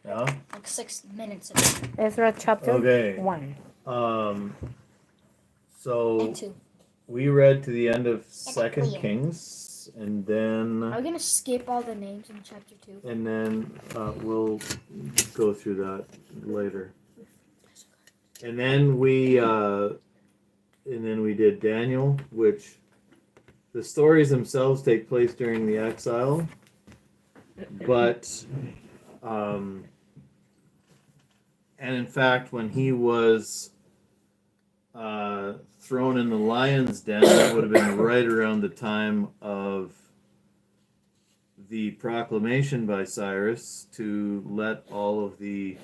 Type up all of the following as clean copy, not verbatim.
Yeah. Like 6 minutes ago. Ezra chapter Okay. 1. So And 2. we read to the end of 2 Kings, and then Are we gonna skip all the names in chapter 2? and then we'll go through that later. And then we did Daniel, which the stories themselves take place during the exile, but and in fact, when he was thrown in the lion's den, that would have been right around the time of the proclamation by Cyrus to let all of the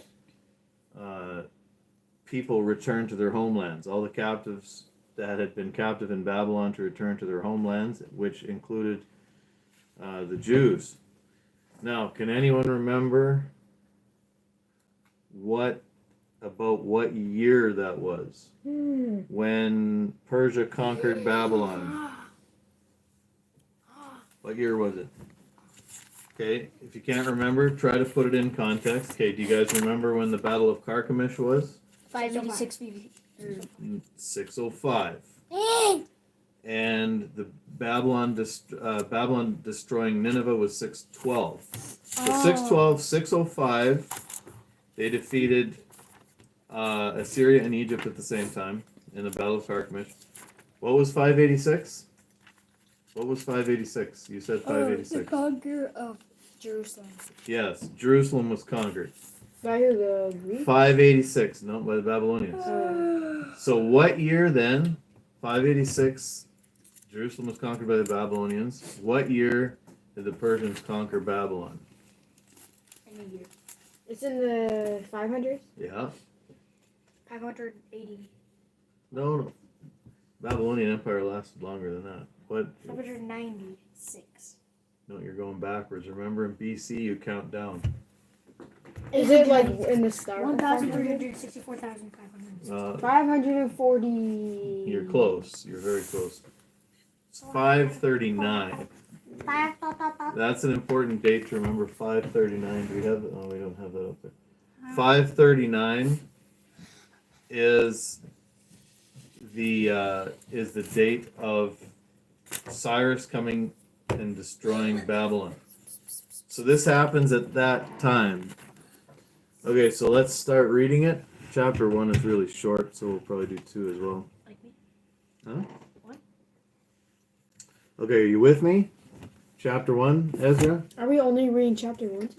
people return to their homelands. All the captives that had been captive in Babylon to return to their homelands, which included the Jews. Now, can anyone remember what year that was when Persia conquered Babylon? What year was it? Okay, if you can't remember, try to put it in context. Okay, do you guys remember when the Battle of Carchemish was? 586 BB. 605. And the Babylon destroying Nineveh was 612. So 612, 605, they defeated Assyria and Egypt at the same time in the Battle of Carchemish. What was 586? What was 586? You said 586. The conquer of Jerusalem. Yes, Jerusalem was conquered. By who, the Greeks? 586, no, by the Babylonians. So what year then? 586, Jerusalem was conquered by the Babylonians. What year did the Persians conquer Babylon? Any year. It's in the 500s? Yeah. 580. No. Babylonian Empire lasted longer than that. What? 596. No, you're going backwards. Remember, in BC, you count down. Is it like in the start? 1,364,500. 540. You're close. You're very close. It's 539. That's an important date to remember. 539. Do we have? Oh, we don't have that up there. 539 is the date of Cyrus coming and destroying Babylon. So this happens at that time. Okay, so let's start reading it. Chapter 1 is really short, so we'll probably do 2 as well. Like me? Huh? What? Okay, are you with me? Chapter 1, Ezra? Are we only reading chapter 1?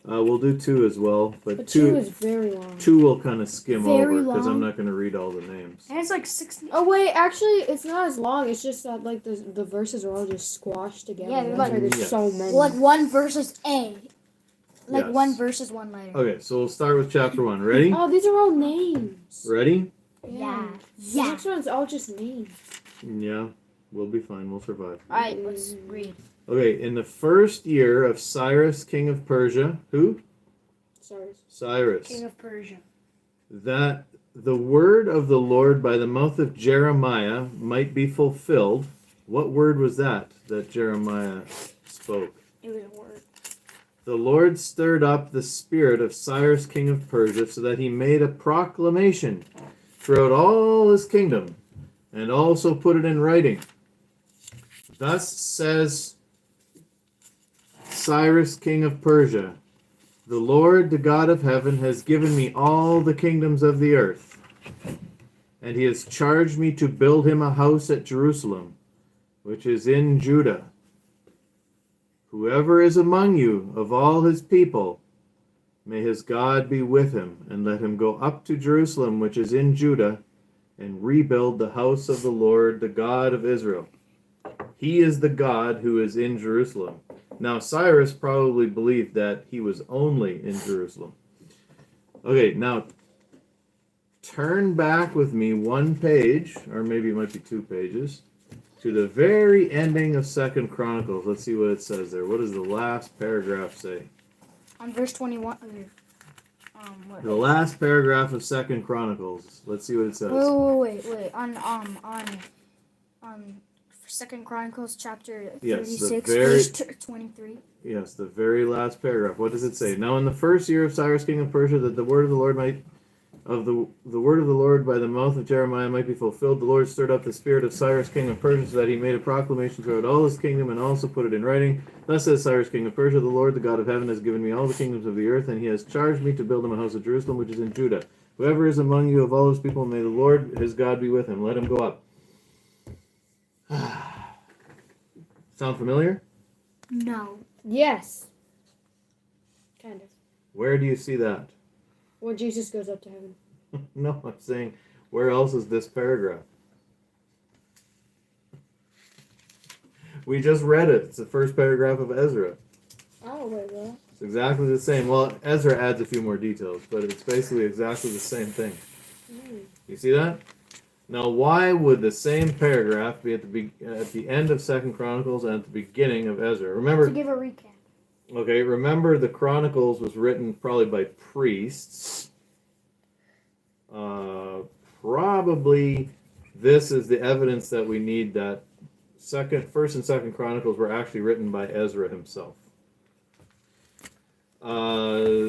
We'll do 2 as well, but 2 is very long. 2 will kind of skim Very over because I'm long. not going to read all the names. And it's like 60. Oh wait, actually, it's not as long. It's just that like the verses are all just squashed together. Yeah, That's like- why there's Yes. so many. Like one verse is A. Like Yes. one verse is one letter. Okay, so we'll start with chapter 1. Ready? Oh, these are all names. Ready? Yeah. The next one's all just names. Yeah, we'll be fine. We'll survive. Alright, let's read. Okay, in the first year of Cyrus, king of Persia, who? Sorry. Cyrus. King of Persia. That the word of the Lord by the mouth of Jeremiah might be fulfilled. What word was that Jeremiah spoke? It was a word. The Lord stirred up the spirit of Cyrus, king of Persia, so that he made a proclamation throughout all his kingdom, and also put it in writing. Thus says Cyrus, king of Persia, the Lord, the God of heaven, has given me all the kingdoms of the earth, and he has charged me to build him a house at Jerusalem, which is in Judah. Whoever is among you of all his people, may his God be with him, and let him go up to Jerusalem, which is in Judah, and rebuild the house of the Lord, the God of Israel. He is the God who is in Jerusalem. Now, Cyrus probably believed that he was only in Jerusalem. Okay, now turn back with me 1 page, or maybe it might be 2 pages, to the very ending of 2 Chronicles. Let's see what it says there. What does the last paragraph say? On verse 21. What? The last paragraph of 2 Chronicles. Let's see what it says. Wait. On Second Chronicles chapter Yes, the 36, very- verse 23. Yes, the very last paragraph. What does it say? Now, in the first year of Cyrus, king of Persia, that the word of the Lord might, the word of the Lord by the mouth of Jeremiah might be fulfilled, the Lord stirred up the spirit of Cyrus, king of Persia, so that he made a proclamation throughout all his kingdom, and also put it in writing. Thus says Cyrus, king of Persia, the Lord, the God of heaven, has given me all the kingdoms of the earth, and he has charged me to build him a house at Jerusalem, which is in Judah. Whoever is among you of all his people, may the Lord his God be with him. Let him go up. Sound familiar? No. Yes. Kind of. Where do you see that? When Jesus goes up to heaven. No, I'm saying, where else is this paragraph? We just read it. It's the first paragraph of Ezra. Oh, wait, what? It's exactly the same. Well, Ezra adds a few more details, but it's basically exactly the same thing. You see that? Now, why would the same paragraph be at the end of Second Chronicles and at the beginning of Ezra? To Remember, give a recap. okay, remember the Chronicles was written probably by priests. Probably this is the evidence that we need that First and Second Chronicles were actually written by Ezra himself.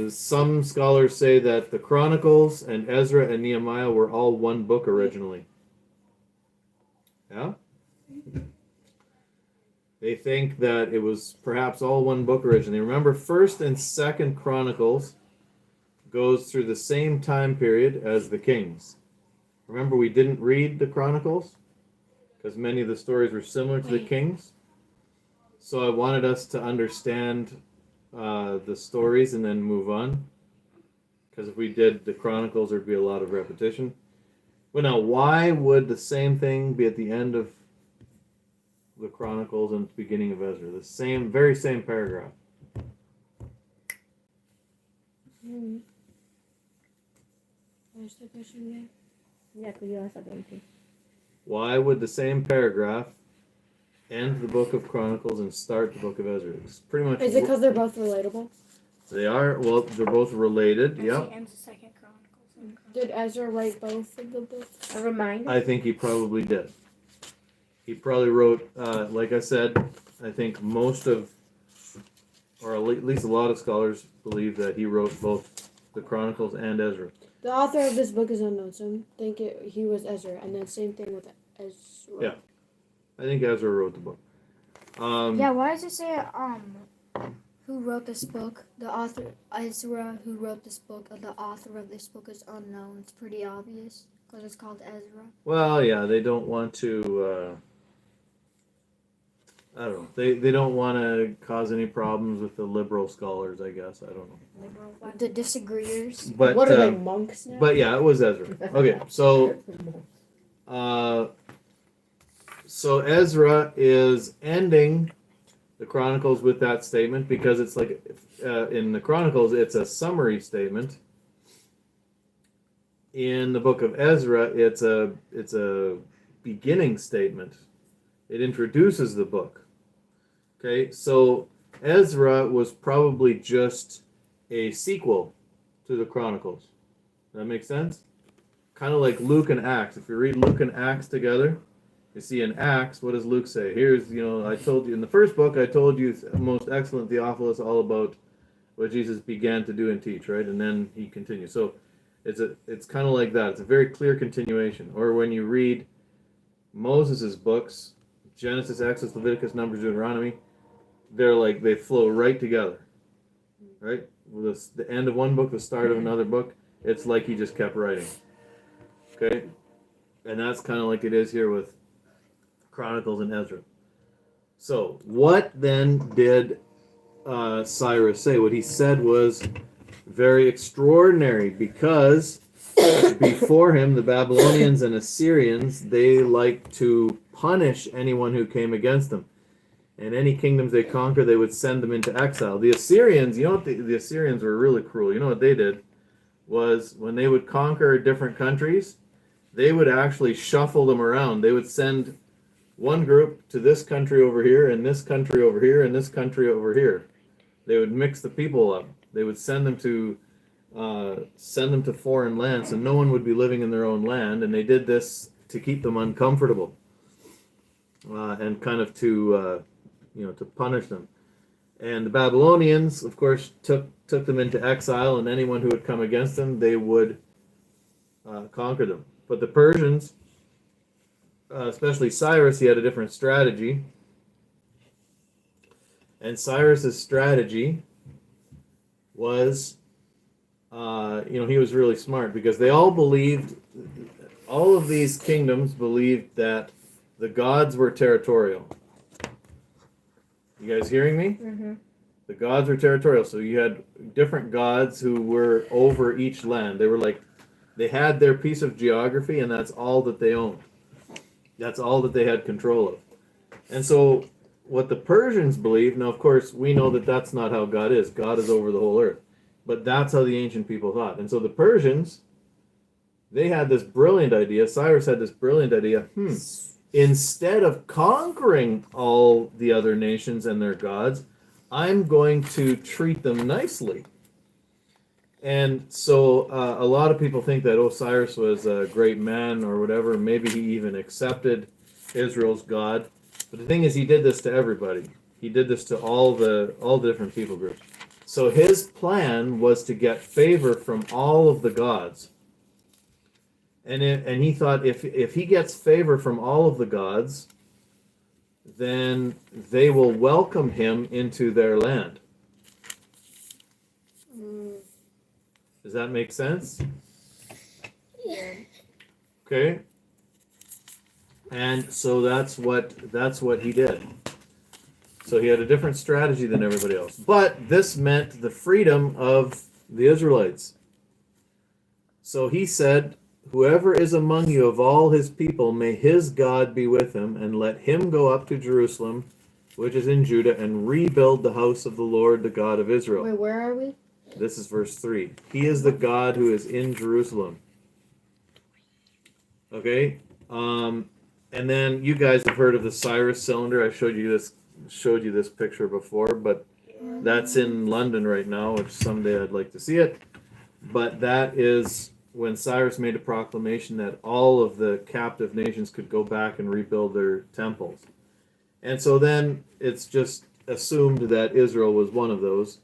Some scholars say that the Chronicles and Ezra and Nehemiah were all one book originally. Yeah? They think that it was perhaps all one book originally. Remember, First and Second Chronicles goes through the same time period as the Kings. Remember, we didn't read the Chronicles because many of the stories were similar to the Kings. So I wanted us to understand the stories and then move on. Because if we did the Chronicles, there'd be a lot of repetition. But now, why would the same thing be at the end of the Chronicles and the beginning of Ezra? The very same paragraph. What's the question again? Yeah, could you ask that one too? Why would the same paragraph end the book of Chronicles and start the book of Ezra? It's pretty much. Is it because they're both relatable? They are. Well, they're both related. Yep. Ends the Second Chronicles. Did Ezra write both of the books? A reminder? I think he probably did. He probably wrote, like I said, I think most of, or at least a lot of scholars believe that he wrote both the Chronicles and Ezra. The author of this book is unknown, so I think he was Ezra, and then same thing with Ezra. Yeah. I think Ezra wrote the book. Yeah, why does it say who wrote this book? The author, Ezra, who wrote this book, the author of this book is unknown. It's pretty obvious because it's called Ezra. Well, yeah, they don't want to, I don't know. They don't want to cause any problems with the liberal scholars, I guess. I don't know. The disagreeers. But, What are they, monks now? But yeah, it was Ezra. Okay, so Ezra is ending the Chronicles with that statement because it's like in the Chronicles it's a summary statement. In the book of Ezra, it's a beginning statement. It introduces the book. Okay, so Ezra was probably just a sequel to the Chronicles. Does that make sense? Kind of like Luke and Acts. If you read Luke and Acts together, you see in Acts, what does Luke say? Here's, I told you in the first book, I told you, most excellent Theophilus, all about what Jesus began to do and teach, right? And then he continues. So it's kind of like that. It's a very clear continuation. Or when you read Moses' books, Genesis, Exodus, Leviticus, Numbers, Deuteronomy, they flow right together, right? The end of one book, the start of another book, it's like he just kept writing. Okay? And that's kind of like it is here with Chronicles and Ezra. So, what then did Cyrus say? What he said was very extraordinary because before him, the Babylonians and Assyrians, they liked to punish anyone who came against them. And any kingdoms they conquer, they would send them into exile. The Assyrians, the Assyrians were really cruel. You know what they did? Was when they would conquer different countries, they would actually shuffle them around. They would send one group to this country over here, and this country over here, and this country over here. They would mix the people up. They would send them to foreign lands, so no one would be living in their own land, and they did this to keep them uncomfortable. and kind of to to punish them. And the Babylonians, of course, took them into exile, and anyone who would come against them, they would conquer them. But the Persians, especially Cyrus, he had a different strategy. And Cyrus's strategy was, he was really smart because they all believed, all of these kingdoms believed that the gods were territorial. You guys hearing me? Mm-hmm. The gods were territorial. So you had different gods who were over each land. They were like, they had their piece of geography, and that's all that they owned. That's all that they had control of. And so what the Persians believed, now of course we know that that's not how God is. God is over the whole earth. But that's how the ancient people thought. And so the Persians, they had this brilliant idea. Cyrus had this brilliant idea. Instead of conquering all the other nations and their gods, I'm going to treat them nicely. And so a lot of people think that, Cyrus was a great man or whatever. Maybe he even accepted Israel's God. But the thing is, he did this to everybody. He did this to all the different people groups. So his plan was to get favor from all of the gods. And he thought if he gets favor from all of the gods, then they will welcome him into their land. Does that make sense? Yeah. Okay. And so that's what he did. So he had a different strategy than everybody else. But this meant the freedom of the Israelites. So he said, whoever is among you of all his people, may his God be with him, and let him go up to Jerusalem, which is in Judah, and rebuild the house of the Lord, the God of Israel. Wait, where are we? This is verse 3. He is the God who is in Jerusalem. Okay? And then you guys have heard of the Cyrus cylinder. I showed you this picture before, but that's in London right now, which someday I'd like to see it. But that is when Cyrus made a proclamation that all of the captive nations could go back and rebuild their temples. And so then it's just assumed that Israel was one of those.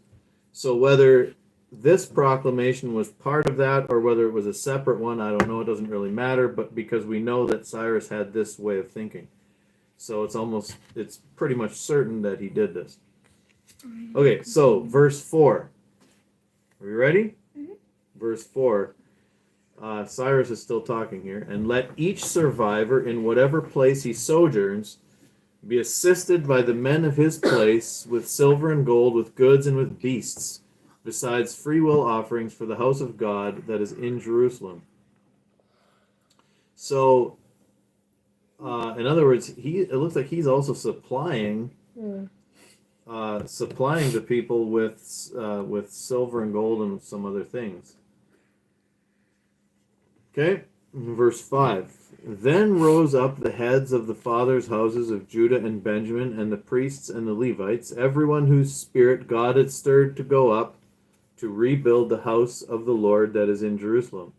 So whether this proclamation was part of that or whether it was a separate one, I don't know. It doesn't really matter, but because we know that Cyrus had this way of thinking. So it's pretty much certain that he did this. Okay, so verse 4. Are we ready? Mm-hmm. Verse 4. Cyrus is still talking here. And let each survivor in whatever place he sojourns be assisted by the men of his place with silver and gold, with goods and with beasts, besides freewill offerings for the house of God that is in Jerusalem. So, in other words, it looks like he's also supplying the people with silver and gold and some other things. Okay, verse 5. Then rose up the heads of the fathers' houses of Judah and Benjamin, and the priests and the Levites, everyone whose spirit God had stirred to go up to rebuild the house of the Lord that is in Jerusalem.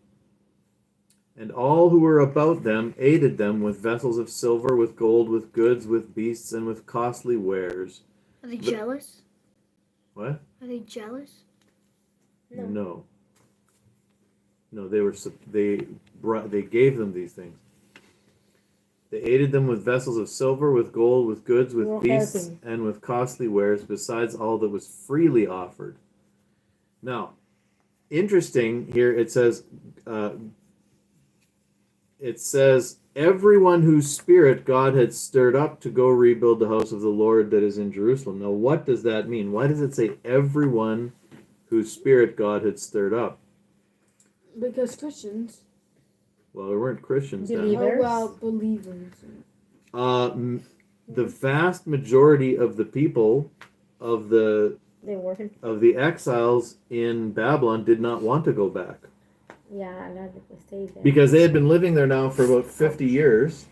And all who were about them aided them with vessels of silver, with gold, with goods, with beasts, and with costly wares. Are they jealous? What? Are they jealous? No. No, they gave them these things. They aided them with vessels of silver, with gold, with goods, with beasts, and with costly wares, besides all that was freely offered. Now, interesting here, it says, everyone whose spirit God had stirred up to go rebuild the house of the Lord that is in Jerusalem. Now, what does that mean? Why does it say everyone whose spirit God had stirred up? Because Christians. Well, there weren't Christians then. Believers. Oh, well, believers. The vast majority of the people of the exiles in Babylon did not want to go back. Yeah, a lot of people stayed there. Because they had been living there now for about 50 years.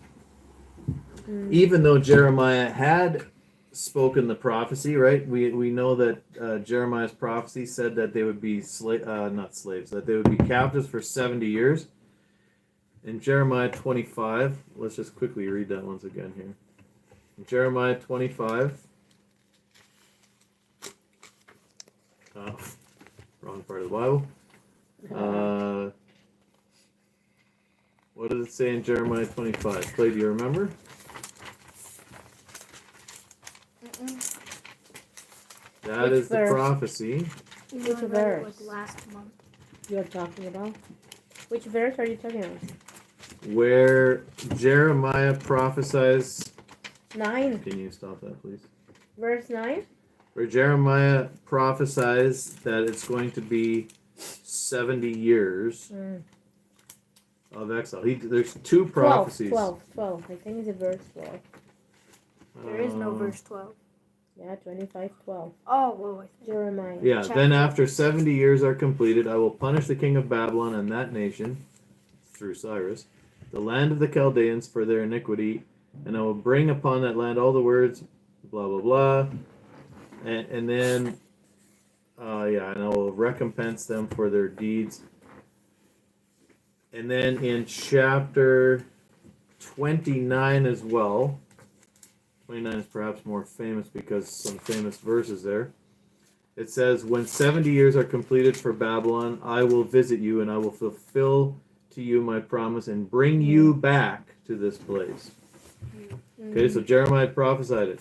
Even though Jeremiah had spoken the prophecy, right? We know that Jeremiah's prophecy said that they would be not slaves, that they would be captives for 70 years. In Jeremiah 25, let's just quickly read that once again here. Jeremiah 25. Wrong part of the Bible. What does it say in Jeremiah 25? Clay, do you remember? That Which is the verse? prophecy. You Which know, I read it, verse? like last month. You're talking about? Which verse are you talking about? Where Jeremiah prophesies. 9. Can you stop that, please? Verse 9? Where Jeremiah prophesies that it's going to be 70 years of exile. There's two prophecies. 12. I think it's verse 12. There is no verse 12. Yeah, 25:12. Oh, whoa. Jeremiah. Yeah, Chapter. then after 70 years are completed, I will punish the king of Babylon and that nation, through Cyrus, the land of the Chaldeans for their iniquity, and I will bring upon that land all the words, blah, blah, blah, and then, and I will recompense them for their deeds. And then in chapter 29 as well, 29 is perhaps more famous because some famous verses there. It says, when 70 years are completed for Babylon, I will visit you and I will fulfill to you my promise and bring you back to this place. Okay, so Jeremiah prophesied it.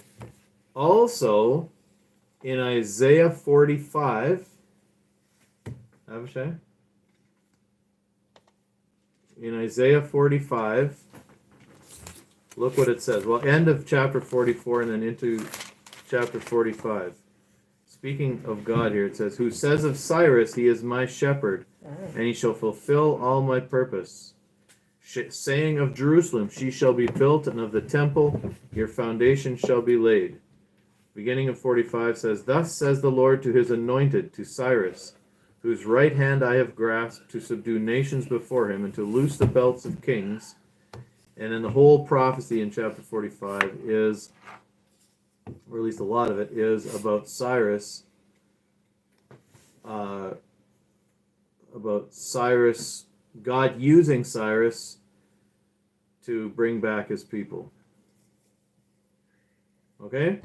Also, in Isaiah 45, Abishai? In Isaiah 45, look what it says. Well, end of chapter 44 and then into chapter 45. Speaking of God here, it says, who says of Cyrus, he is my shepherd, and he shall fulfill all my purpose. Saying of Jerusalem, she shall be built, and of the temple, your foundation shall be laid. Beginning of 45 says, thus says the Lord to his anointed, to Cyrus, whose right hand I have grasped, to subdue nations before him, and to loose the belts of kings. And then the whole prophecy in chapter 45 is, or at least a lot of it, is about Cyrus, God using Cyrus to bring back his people. Okay?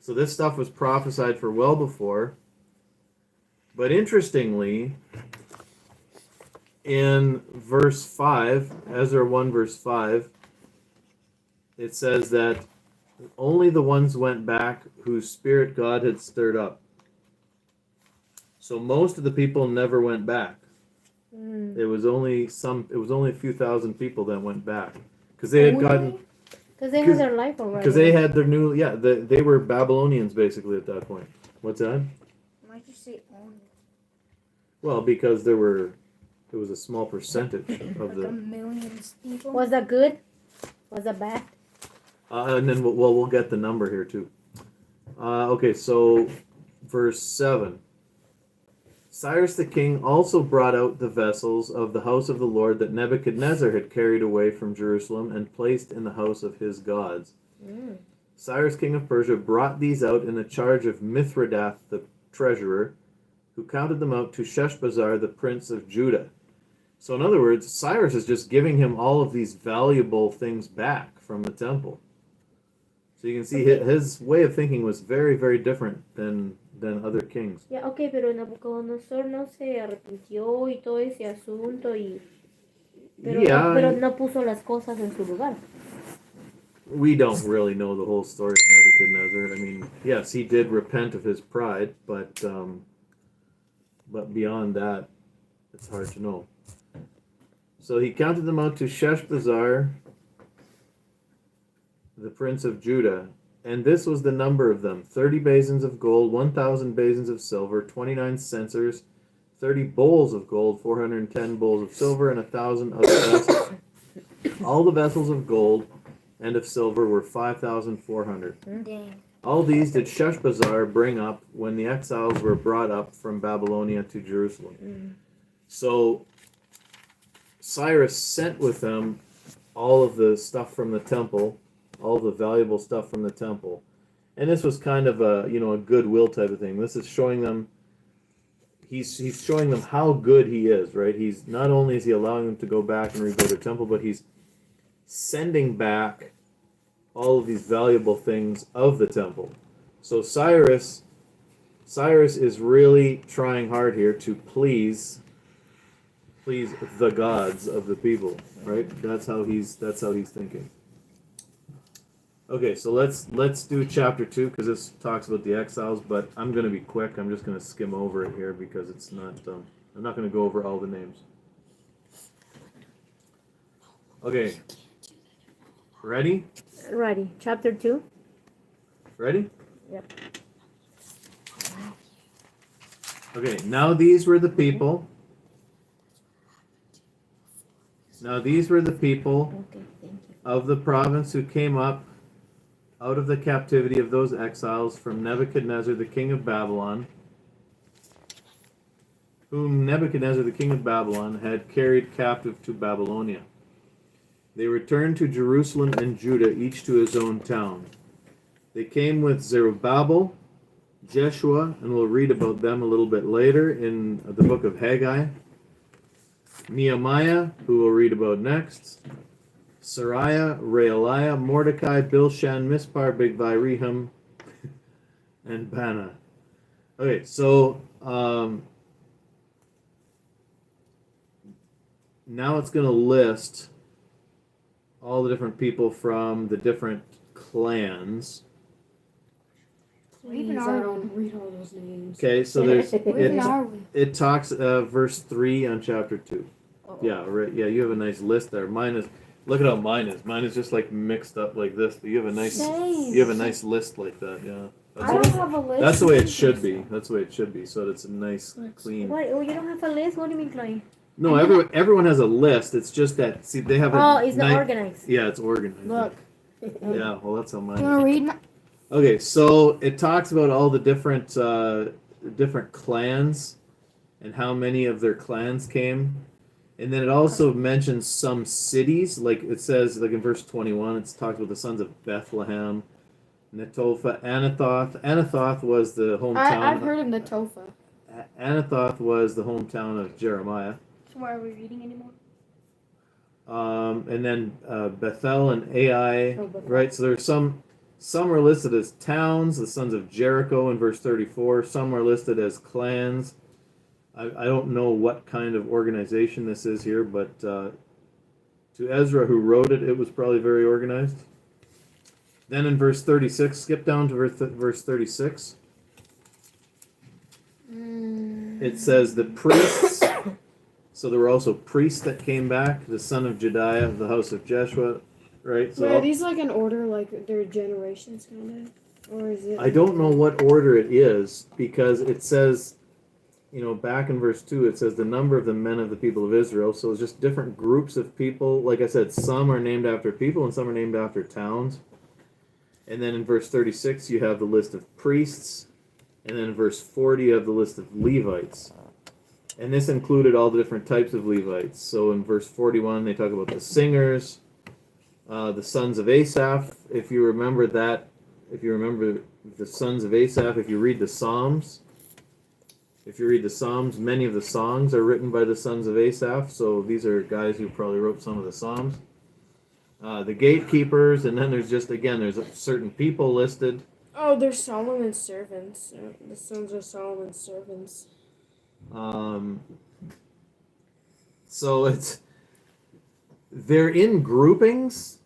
So this stuff was prophesied for well before. But interestingly, in verse 5, Ezra 1 verse 5, it says that only the ones went back whose spirit God had stirred up. So most of the people never went back. It was only a few thousand people that went back because they had gotten, because they had their life already. because they had their new, they were Babylonians basically at that point. What's that? Why'd you say only? Well, because it was a small percentage of Like a the. million people? Was that good? Was that bad? And then we'll get the number here too. Okay, so verse 7. Cyrus the king also brought out the vessels of the house of the Lord that Nebuchadnezzar had carried away from Jerusalem and placed in the house of his gods. Cyrus king of Persia brought these out in the charge of Mithridath the treasurer, who counted them out to Sheshbazzar the prince of Judah. So in other words, Cyrus is just giving him all of these valuable things back from the temple. So you can see his way of thinking was very, very different than other kings. Yeah, okay, pero Nabucodonosor no se arrepintió y todo ese asunto pero no puso las cosas en su lugar. We don't really know the whole story of Nebuchadnezzar. I mean, yes, he did repent of his pride, but beyond that, it's hard to know. So he counted them out to Sheshbazzar, the prince of Judah, and this was the number of them: 30 basins of gold, 1,000 basins of silver, 29 censers, 30 bowls of gold, 410 bowls of silver, and 1,000 other vessels. All the vessels of gold and of silver were 5,400. Dang. All these did Sheshbazzar bring up when the exiles were brought up from Babylonia to Jerusalem. So Cyrus sent with them all of the stuff from the temple, all the valuable stuff from the temple. And this was kind of a goodwill type of thing. This is showing them, he's showing them how good he is, right? He's not only is he allowing them to go back and rebuild their temple, but he's sending back all of these valuable things of the temple. So Cyrus is really trying hard here to please the gods of the people, right? That's how he's thinking. Okay, so let's do chapter 2 because this talks about the exiles, but I'm going to be quick. I'm just going to skim over it here because it's not. I'm not going to go over all the names. Okay. Ready? Ready. Chapter 2. Ready? Yep. Okay. Now these were the people. Now these were the people Okay, thank you. of the province who came up out of the captivity of those exiles from Nebuchadnezzar, the king of Babylon, whom Nebuchadnezzar, the king of Babylon, had carried captive to Babylonia. They returned to Jerusalem and Judah, each to his own town. They came with Zerubbabel, Jeshua, and we'll read about them a little bit later in the book of Haggai, Nehemiah, who we'll read about next, Sariah, Realiah, Mordecai, Bilshan, Mispar, Bigvai, Rehum, and Bana. Okay, so now it's going to list all the different people from the different clans. Where even Please, are I we? don't read all those names. Okay, so there's Where even are we? it talks verse 3 on chapter 2. Oh. Yeah, right. Yeah, you have a nice list there. Mine is. Look at how mine is. Mine is just like mixed up like this. You have a nice. Same. You have a nice list like that. Yeah. I don't have a list. That's the way it should be. That's the way it should be. So that it's a nice, clean. Why? Oh, you don't have a list? What do you mean, Chloe? No, everyone has a list. It's just that they have a. Oh, it's not organized. Yeah, it's organized. Look. Yeah, well, that's how mine. You is. want to read? Okay, so it talks about all the different clans and how many of their clans came. And then it also mentions some cities, like it says, like in verse 21, it's talks about the sons of Bethlehem, Netopha, Anathoth. Anathoth was the hometown. I've heard of Netophah. Anathoth was the hometown of Jeremiah. So why are we reading anymore? And then Bethel and Ai, Oh, Bethel. right? So there's some are listed as towns, the sons of Jericho in verse 34. Some are listed as clans. I don't know what kind of organization this is here, but to Ezra, who wrote it, it was probably very organized. Then in verse 36, skip down to verse 36. It says the priests. So there were also priests that came back, the son of Jediah of the house of Jeshua, right? So Wait, are these like in order, like their generations kind of? Or is it? I don't know what order it is because it says, back in verse 2, it says the number of the men of the people of Israel. So it's just different groups of people. Like I said, some are named after people and some are named after towns. And then in verse 36, you have the list of priests. And then in verse 40, you have the list of Levites. And this included all the different types of Levites. So in verse 41, they talk about the singers, the sons of Asaph. If you remember the sons of Asaph, if you read the Psalms, many of the songs are written by the sons of Asaph. So these are guys who probably wrote some of the Psalms. The gatekeepers, and then there's certain people listed. Oh, they're Solomon's servants. The sons of Solomon's servants. So they're in groupings.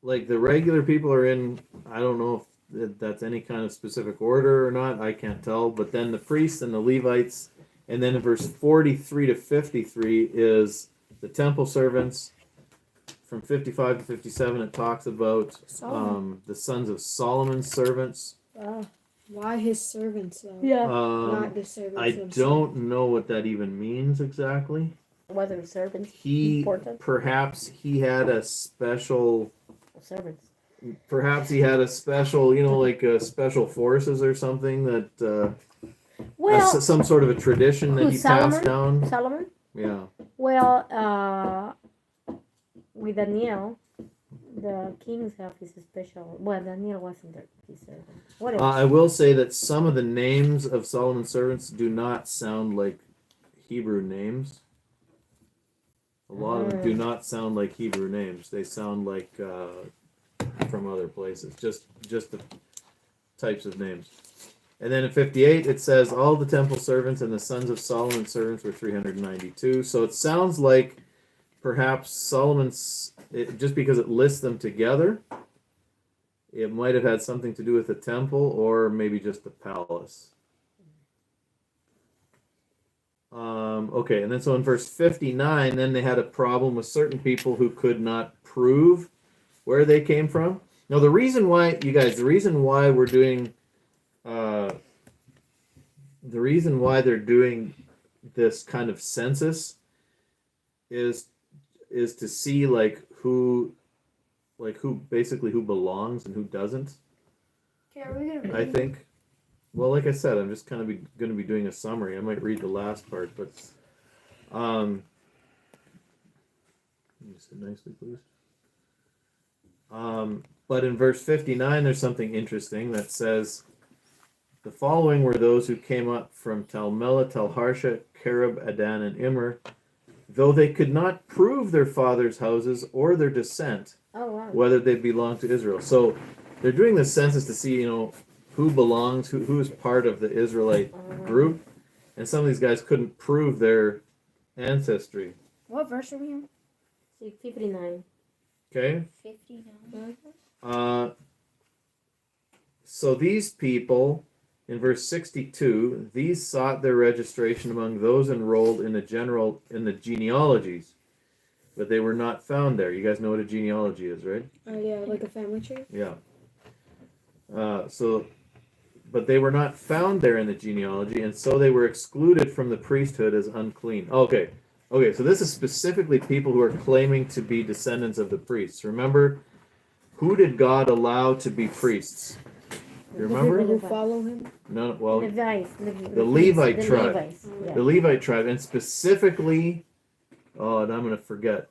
Like the regular people are in, I don't know if that's any kind of specific order or not, I can't tell. But then the priests and the Levites, and then in verse 43 to 53 is the temple servants. From 55 to 57, it talks about the sons of Solomon's servants. Why his servants though? Yeah. Not the servants I themselves. don't know what that even means exactly. Whether servants Perhaps he had a special. servants. Perhaps he had a special, like special forces or something that. Well, Some sort of a tradition that who, he passed Solomon? down. Solomon? Yeah. Well, with Daniel, the kings have his special. Well, Daniel wasn't his servant. What else? I will say that some of the names of Solomon's servants do not sound like Hebrew names. A lot of them do not sound like Hebrew names. They sound like from other places. Just the types of names. And then in 58, it says all the temple servants and the sons of Solomon's servants were 392. So it sounds like perhaps Solomon's, just because it lists them together, it might have had something to do with the temple or maybe just the palace. Okay, and then so in verse 59, then they had a problem with certain people who could not prove where they came from. Now, the reason why we're doing, the reason why they're doing this kind of census is to see who basically who belongs and who doesn't. Okay, are we gonna I think. Well, like I said, I'm just kind of going to be doing a summary. I might read the last part, but can you sit nicely, please? But in verse 59, there's something interesting that says, the following were those who came up from Tel Melah, Tel Harsha, Kerub, Adan, and Immer, though they could not prove their fathers' houses or their descent, whether they belonged to Israel. So they're doing this census to see, who belongs, who is part of the Israelite group, and some of these guys couldn't prove their ancestry. What verse are we in? 59. Okay? 59. So these people, in verse 62, these sought their registration among those enrolled in the genealogies, but they were not found there. You guys know what a genealogy is, right? Yeah, like a family tree. Yeah. But they were not found there in the genealogy, and so they were excluded from the priesthood as unclean. Okay, so this is specifically people who are claiming to be descendants of the priests. Remember, who did God allow to be priests? You remember? The people who follow him? No, well, Levites, the Levite tribe. Levites, yeah. The Levite tribe, and specifically, and I'm going to forget.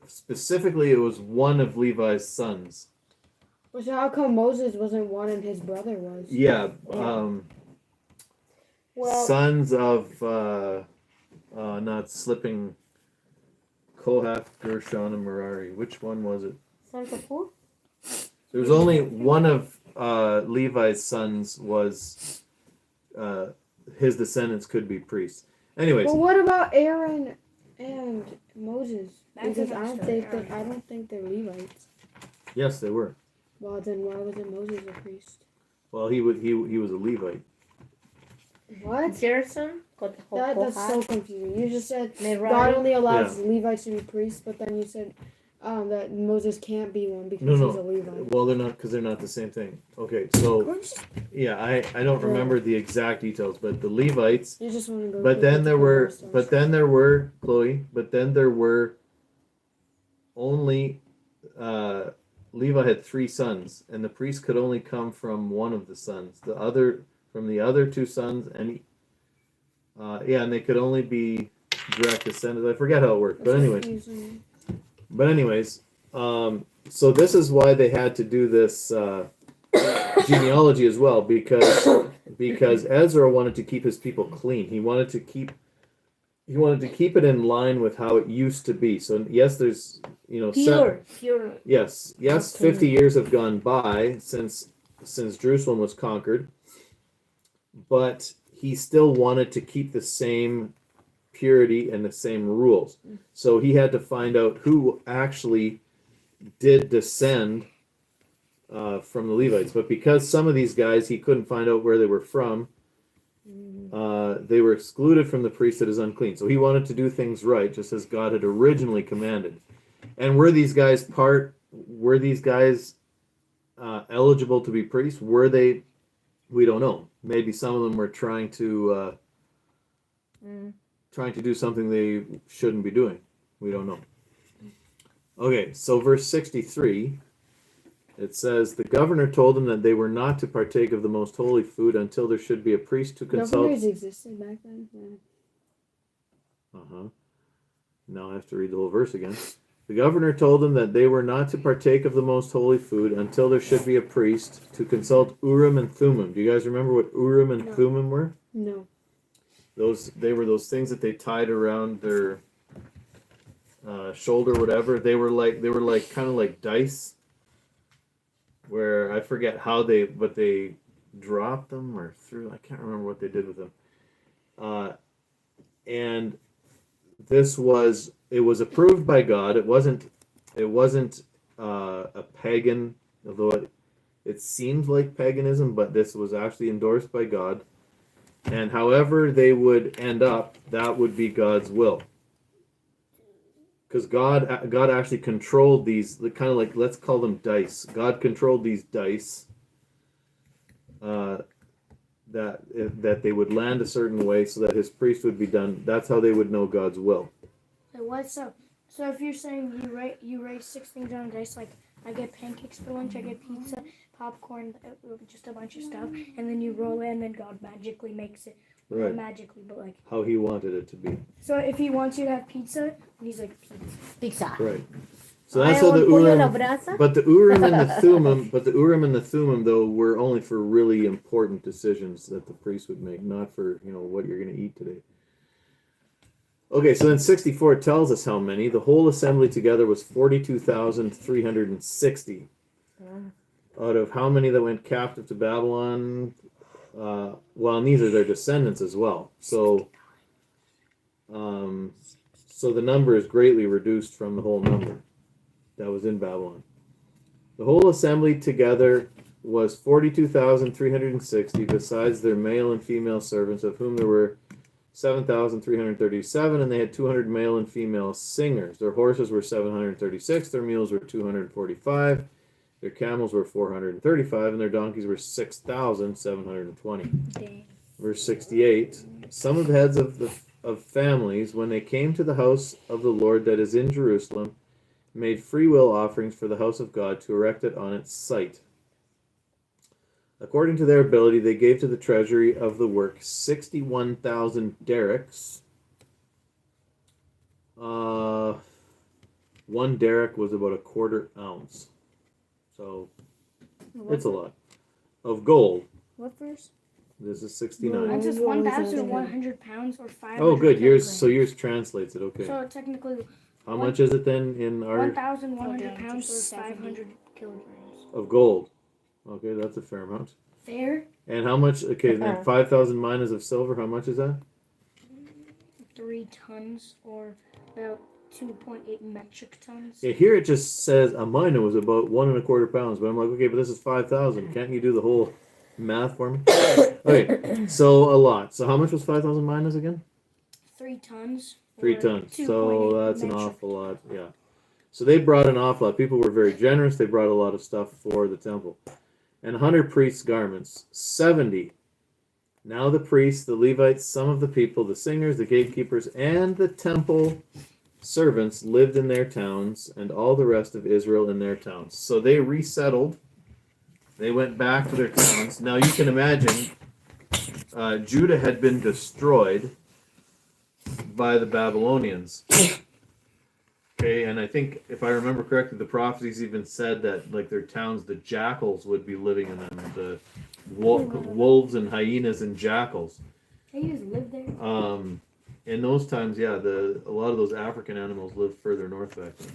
Specifically, it was one of Levi's sons. Well, so how come Moses wasn't one and his brother was? Yeah, Well, sons of, not slipping, Kohath, Gershon, and Merari. Which one was it? sons of who? There was only one of Levi's sons was, his descendants could be priests. Anyways, Well, what about Aaron and Moses? That's Because a I don't good think story. that I don't think they're Levites. yes, they were. Well, then why wasn't Moses a priest? Well, he was a Levite. What? Gerson? That's so confusing. You just said God Merari? only allows Levites to be priests, but then you said that Moses can't be one because No. he's a Levite. Well, they're not, because they're not the same thing. Okay, so yeah, I don't remember the exact details, but the Levites. You just want to go. But then there were Chloe. But then there were only Levi had 3 sons, and the priest could only come from one of the sons. The other from the other 2 sons, and and they could only be direct descendants. I forget how it worked, but anyways, so this is why they had to do this genealogy as well, because Ezra wanted to keep his people clean. He wanted to keep it in line with how it used to be. So yes, there's Pure. yes, Okay. 50 years have gone by since Jerusalem was conquered, but he still wanted to keep the same purity and the same rules. So he had to find out who actually did descend from the Levites. But because some of these guys he couldn't find out where they were from, they were excluded from the priesthood as unclean. So he wanted to do things right, just as God had originally commanded. And were these guys eligible to be priests? Were they? We don't know. Maybe some of them were trying to do something they shouldn't be doing. We don't know. Okay, so verse 63, it says, the governor told them that they were not to partake of the most holy food until there should be a priest to consult. Governors existed back then. Yeah. Now I have to read the whole verse again. The governor told them that they were not to partake of the most holy food until there should be a priest to consult Urim and Thummim. Do you guys remember what Urim and Thummim were? No. They were those things that they tied around their shoulder, whatever. They were like kind of like dice, where I forget how but they dropped them or threw. I can't remember what they did with them. And it was approved by God. It wasn't a pagan, although it seems like paganism, but this was actually endorsed by God. And however they would end up, that would be God's will. Because God actually controlled these, kind of like, let's call them dice. God controlled these dice that they would land a certain way so that his priest would be done. That's how they would know God's will. So what's up? So if you're saying you rate 6 things on dice, like I get pancakes for lunch, I get pizza, popcorn, just a bunch of stuff, and then you roll it, and then God magically makes it. Right. Not magically, but like how he wanted it to be. So if he wants you to have pizza, and he's like Pizza. Right. So that's how the Urim, but the Urim and the Urim and the Thummim though were only for really important decisions that the priest would make, not for what you're going to eat today. Okay, so then 64 tells us how many. The whole assembly together was 42,360. Out of how many that went captive to Babylon? Well, and these are their descendants as well. So the number is greatly reduced from the whole number that was in Babylon. The whole assembly together was 42,360, besides their male and female servants, of whom there were 7,337, and they had 200 male and female singers. Their horses were 736, their mules were 245, their camels were 435, and their donkeys were 6,720. Verse 68, some of the heads of families, when they came to the house of the Lord that is in Jerusalem, made free will offerings for the house of God to erect it on its site. According to their ability, they gave to the treasury of the work 61,000 derricks. One derrick was about a quarter ounce. So, it's a lot. Of gold. What verse? This is 69. Mine says 1,100 pounds or 500 Oh, good. kilograms. Yours translates it. Okay. So technically, how much is it then in our 1,100 pounds or 500 kilograms of gold? Okay, that's a fair amount. Fair. And how much? Okay, then 5,000 minas of silver. How much is that? 3 tons or about 2.8 metric tons. Yeah, here it just says a mina was about 1.25 pounds, but I'm like, okay, but this is 5,000. Can't you do the whole math for me? Okay, so a lot. So how much was 5,000 minas again? 3 tons. 3 tons. So that's an awful lot. Yeah. So they brought an awful lot. People were very generous. They brought a lot of stuff for the temple. And 100 priests' garments. 70. Now the priests, the Levites, some of the people, the singers, the gatekeepers, and the temple servants lived in their towns, and all the rest of Israel in their towns. So they resettled. They went back to their towns. Now you can imagine Judah had been destroyed by the Babylonians. Okay, and I think if I remember correctly, the prophecies even said that like their towns, the jackals would be living in them, the wolves and hyenas and jackals. They just live there. In those times, yeah, a lot of those African animals lived further north back then.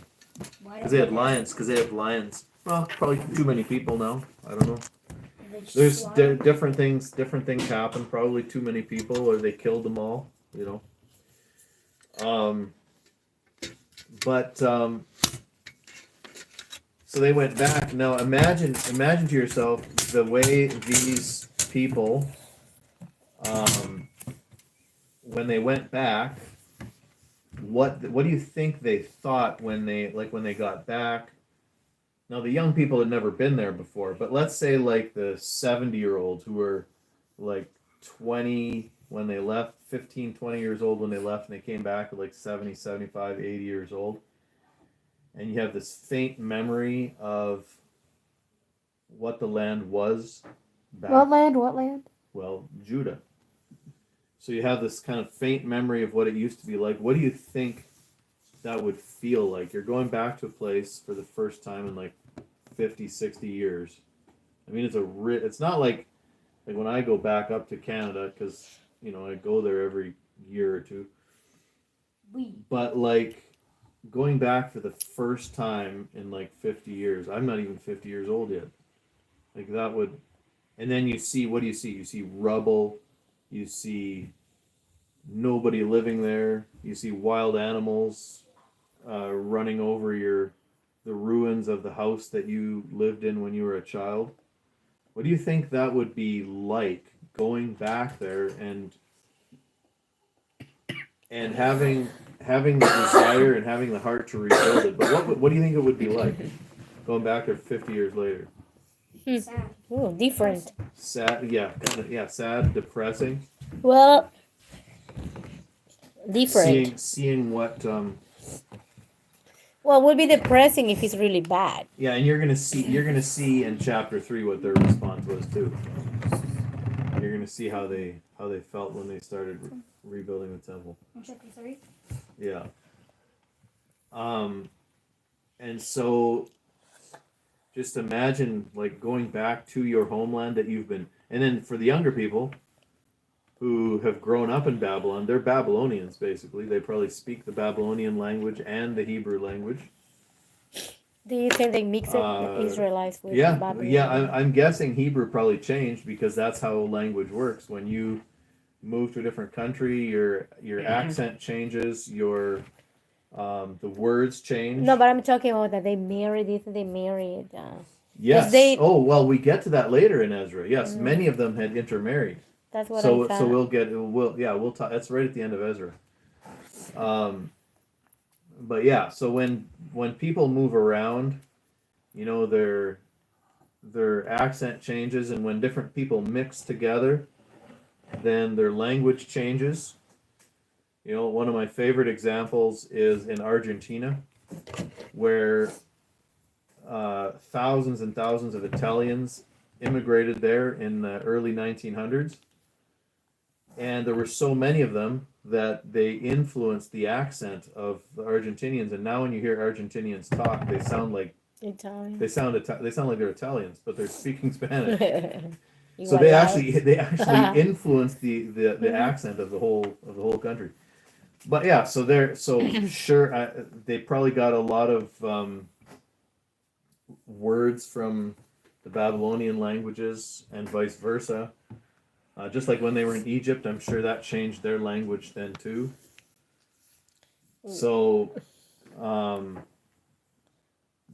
Because they had lions. Well, probably too many people now. I don't know. There's different things. Different things happen. Probably too many people, or they killed them all. So they went back. Now imagine to yourself the way these people, when they went back, what do you think they thought when they got back? Now the young people had never been there before, but let's say like the 70-year-olds who were like 20 when they left, 15, 20 years old when they left, and they came back at like 70, 75, 80 years old. And you have this faint memory of what the land was back. What land? Well, Judah. So you have this kind of faint memory of what it used to be like. What do you think that would feel like? You're going back to a place for the first time in like 50, 60 years. I mean, it's not like when I go back up to Canada, because I go there every year or two. But like going back for the first time in like 50 years, I'm not even 50 years old yet. Like that would, and then you see, what do you see? You see rubble, you see nobody living there, you see wild animals running over the ruins of the house that you lived in when you were a child. What do you think that would be like going back there and having the desire and having the heart to rebuild it? But what do you think it would be like going back there 50 years later? Sad. Ooh, different. Sad, yeah, kind of, yeah, sad, depressing. Well, different. Seeing what, Well, it would be depressing if it's really bad. yeah, and you're gonna see in chapter 3 what their response was too. You're gonna see how they felt when they started rebuilding the temple. In chapter 3. Yeah. And so just imagine like going back to your homeland that you've been, and then for the younger people who have grown up in Babylon, they're Babylonians basically. They probably speak the Babylonian language and the Hebrew language. Do you think they mix it, the Israelites with Yeah, Babylon? yeah. I'm guessing Hebrew probably changed because that's how language works. When you move to a different country, your accent changes, your the words change. No, but I'm talking about that they married. Do you think they married? Yes. they- Oh well, we get to that later in Ezra. Yes, many of them had intermarried. That's what I So thought. we'll talk. That's right at the end of Ezra. But yeah, so when people move around, you know, their accent changes, and when different people mix together, then their language changes. You know, one of my favorite examples is in Argentina, where thousands and thousands of Italians immigrated there in the early 1900s. And there were so many of them that they influenced the accent of the Argentinians. And now when you hear Argentinians talk, they sound like Italian. they sound like they're Italians, but they're speaking Spanish. You So are they right. actually influenced the accent of the whole country. But yeah, so they probably got a lot of words from the Babylonian languages and vice versa. Just like when they were in Egypt, I'm sure that changed their language then too. So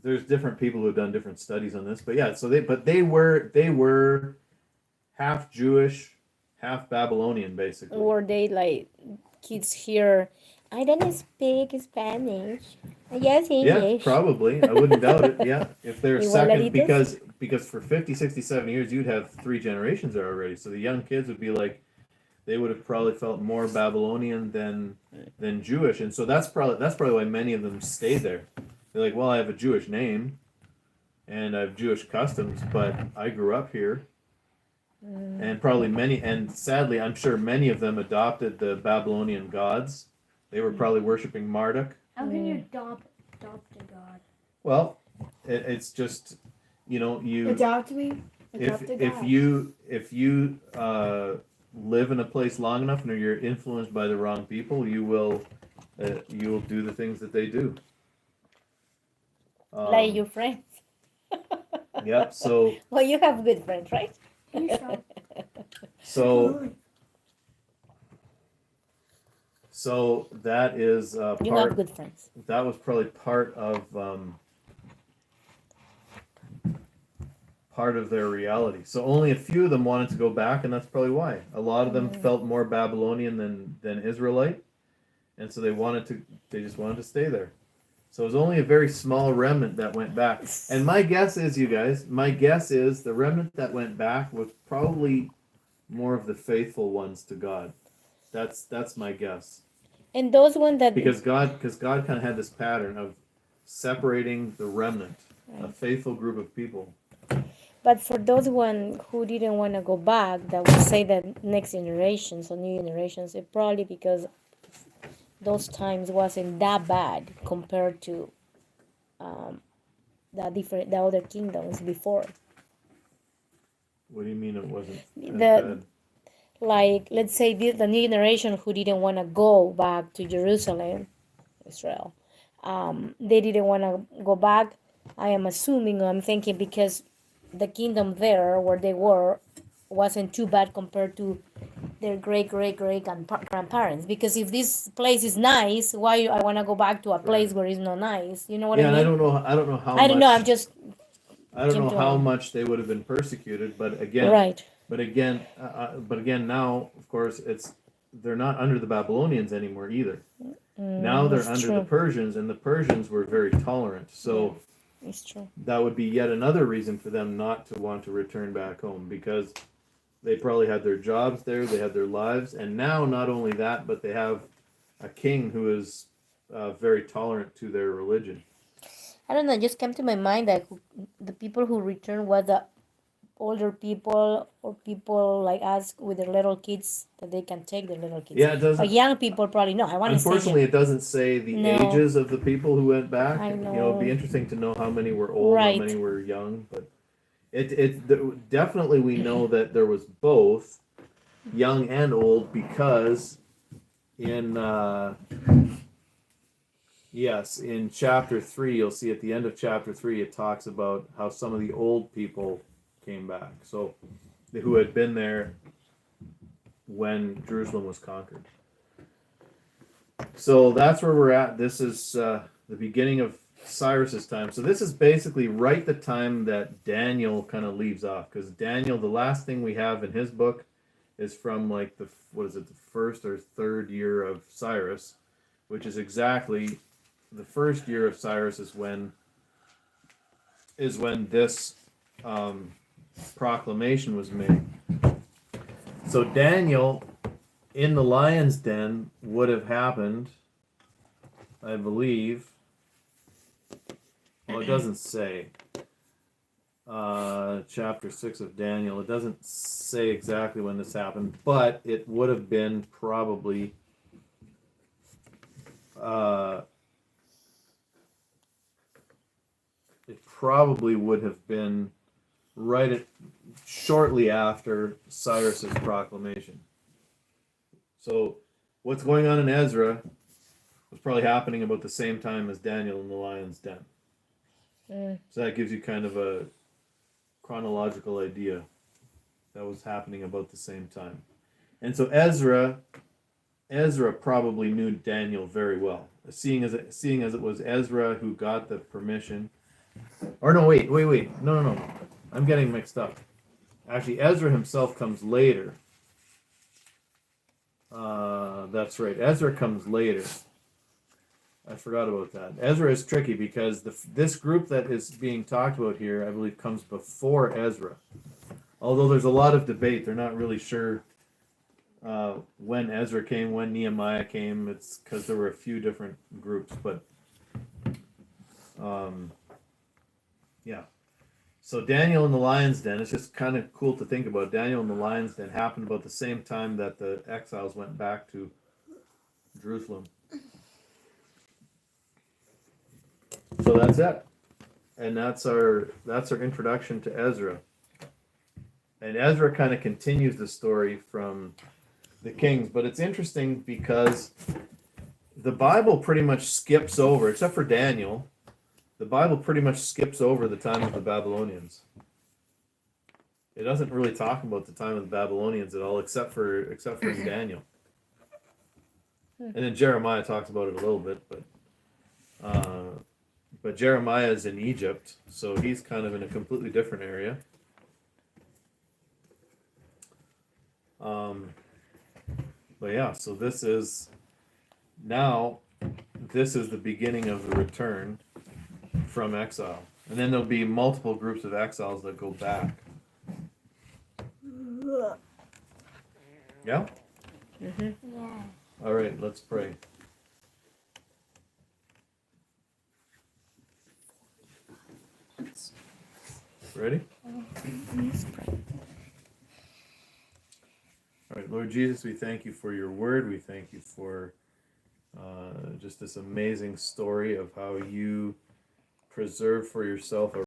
there's different people who have done different studies on this, but yeah, so they were half Jewish, half Babylonian, basically. Or they like kids here. I don't speak Spanish. Yes, Yeah, English. probably. I wouldn't doubt it. Yeah, if they're second, Igualaditos. because for 50, 60, 70 years, you'd have 3 generations there already. So the young kids would be like, they would have probably felt more Babylonian than Jewish, and so that's probably why many of them stayed there. They're like, well, I have a Jewish name, and I have Jewish customs, but I grew up here, and and sadly, I'm sure many of them adopted the Babylonian gods. They were probably worshiping Marduk. How can you adopt a god? Well, it's just, you know, you Adopt me. Adopt a if God. you live in a place long enough and you're influenced by the wrong people, you will do the things that they do. Like your friends. Yep. So Well, you have good friends, right? Can you stop? so that is You have good friends. that was probably part of their reality. So only a few of them wanted to go back, and that's probably why. A lot of them felt more Babylonian than Israelite, and so they just wanted to stay there. So it was only a very small remnant that went back. And my guess is, you guys, the remnant that went back was probably more of the faithful ones to God. That's my guess. And those ones that Because God kind of had this pattern of separating the remnant, a faithful group of people. But for those one who didn't want to go back, that would say that next generations or new generations, it probably because those times wasn't that bad compared to the other kingdoms before. What do you mean it wasn't as The bad? like let's say the new generation who didn't want to go back to Jerusalem, Israel, they didn't want to go back. I am assuming, I'm thinking because the kingdom there where they were wasn't too bad compared to their great grandparents. Because if this place is nice, why I want to go back to a place Right. where it's not nice? You know what Yeah, I and mean? I don't know how I don't know. much I'm just I don't came know to how a much they would have been persecuted, right. but again, now of course they're not under the Babylonians anymore either. Now they're That's under the true. Persians, and the Persians were very tolerant. So It's true. that would be yet another reason for them not to want to return back home, because they probably had their jobs there, they had their lives, and now not only that, but they have a king who is very tolerant to their religion. I don't know. It just came to my mind that the people who returned were the older people or people like us with their little kids that they can take their little kids. Yeah, it But doesn't. young people probably no. I want to say Unfortunately, it doesn't say the no. ages of the people who went back. I You know, it'd be know. interesting to know how many were old, how Right. many were young. But definitely we know that there was both young and old, because in in chapter 3, you'll see at the end of chapter 3, it talks about how some of the old people came back. So who had been there when Jerusalem was conquered. So that's where we're at. This is the beginning of Cyrus's time. So this is basically right the time that Daniel kind of leaves off, because Daniel, the last thing we have in his book is from like the first or third year of Cyrus, which is exactly the first year of Cyrus is when this proclamation was made. So Daniel in the lion's den would have happened, I believe. Well, it doesn't say. Chapter 6 of Daniel. It doesn't say exactly when this happened, but it would have been probably it probably would have been shortly after Cyrus's proclamation. So what's going on in Ezra was probably happening about the same time as Daniel in the lion's den. So that gives you kind of a chronological idea. That was happening about the same time. And so Ezra probably knew Daniel very well, seeing as it was Ezra who got the permission. Or no, wait, no, I'm getting mixed up. Actually, Ezra himself comes later. That's right, Ezra comes later. I forgot about that. Ezra is tricky because this group that is being talked about here, I believe, comes before Ezra. Although there's a lot of debate, they're not really sure when Ezra came, when Nehemiah came. It's because there were a few different groups, but yeah. So Daniel in the lion's den, it's just kind of cool to think about. Daniel in the lion's den happened about the same time that the exiles went back to Jerusalem. So that's it. And that's our introduction to Ezra. And Ezra kind of continues the story from the Kings, but it's interesting because the Bible pretty much skips over, except for Daniel, the Bible pretty much skips over the time of the Babylonians. It doesn't really talk about the time of the Babylonians at all, except for in Daniel. And then Jeremiah talks about it a little bit, but Jeremiah is in Egypt, so he's kind of in a completely different area. But yeah, so this is the beginning of the return from exile. And then there'll be multiple groups of exiles that go back. Yeah? Yeah. All right, let's pray. Ready? All right, Lord Jesus, we thank you for your word. We thank you for just this amazing story of how you preserve for yourself a